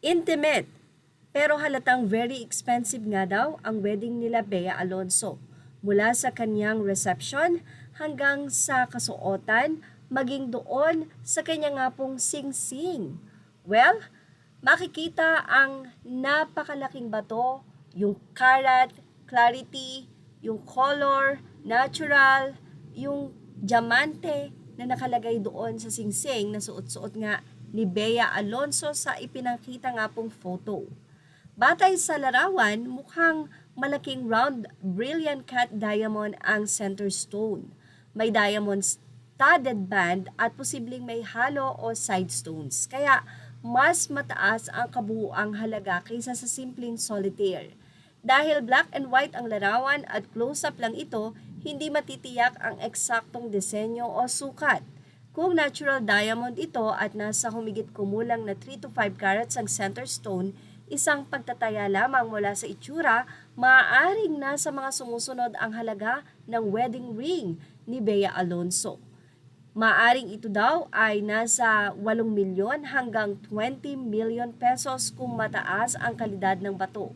Intimate, pero halatang very expensive nga daw ang wedding nila Bea Alonso. Mula sa kanyang reception hanggang sa kasuotan, maging doon sa kanya nga pong sing-sing. Well, makikita ang napakalaking bato, yung karat, clarity, yung color, natural, yung diamante na nakalagay doon sa singsing na suot-suot nga ni Bea Alonso sa ipinakita nga pong photo. Batay sa larawan, mukhang malaking round brilliant cut diamond ang center stone. May diamond studded band at posibleng may halo o side stones. Kaya mas mataas ang kabuuang halaga kaysa sa simpleng solitaire. Dahil black and white ang larawan at close-up lang ito, hindi matitiyak ang eksaktong disenyo o sukat. Kung natural diamond ito at nasa humigit kumulang na 3 to 5 carats ang center stone, isang pagtataya lamang mula sa itsura, maaaring nasa mga sumusunod ang halaga ng wedding ring ni Bea Alonso. Maaring ito daw ay nasa 8 milyon hanggang 20 million pesos kung mataas ang kalidad ng bato.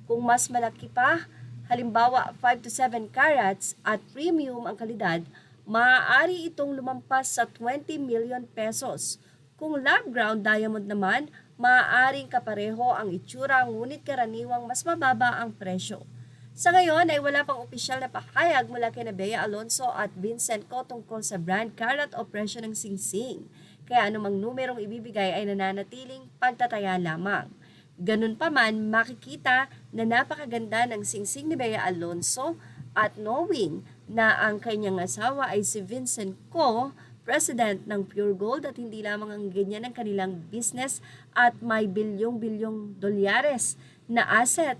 Kung mas malaki pa, halimbawa 5 to 7 carats at premium ang kalidad, maaari itong lumampas sa 20 million pesos. Kung lab ground diamond naman, maaaring kapareho ang itsura ngunit karaniwang mas mababa ang presyo. Sa ngayon ay wala pang opisyal na pahayag mula kina Bea Alonso at Vincent Co tungkol sa brand karat o presyo ng singsing. Kaya anumang numerong ibibigay ay nananatiling pagtataya lamang. Ganun pa man, makikita na napakaganda ng singsing ni Bea Alonso at knowing na ang kanyang asawa ay si Vincent Co, president ng Pure Gold at hindi lamang ang ganyan ang kanilang business at may bilyong-bilyong dolyares na asset,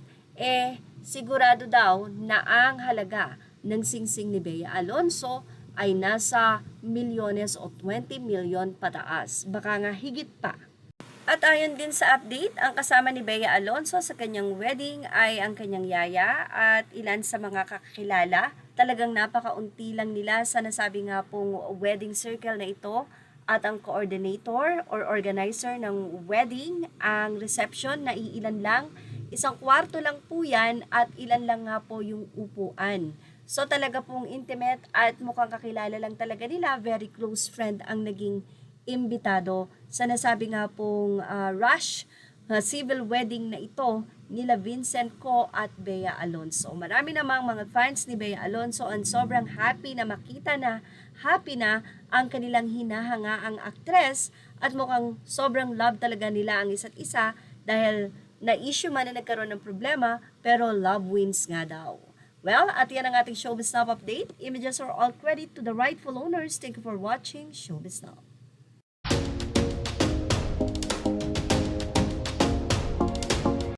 sigurado daw na ang halaga ng singsing ni Bea Alonso ay nasa milyones o 20 milyon pataas. Baka nga higit pa. At ayon din sa update, ang kasama ni Bea Alonso sa kanyang wedding ay ang kanyang yaya at ilan sa mga kakilala. Talagang napakaunti lang nila sa nasabi nga pong wedding circle na ito at ang coordinator or organizer ng wedding, ang reception na iilan lang, isang kwarto lang po yan at ilan lang nga po yung upuan. So talaga pong intimate at mukhang kakilala lang talaga nila, very close friend ang naging imbitado sa nasabi nga pong rush civil wedding na ito nila Vincent Co at Bea Alonso. Marami namang mga fans ni Bea Alonso ang sobrang happy na makita na happy na ang kanilang hinahangaang aktres at mukhang sobrang love talaga nila ang isa't isa dahil na-issue man na nagkaroon ng problema pero love wins nga daw. Well, at yan ang ating Showbiz Now update. Images are all credit to the rightful owners. Thank you for watching Showbiz Now.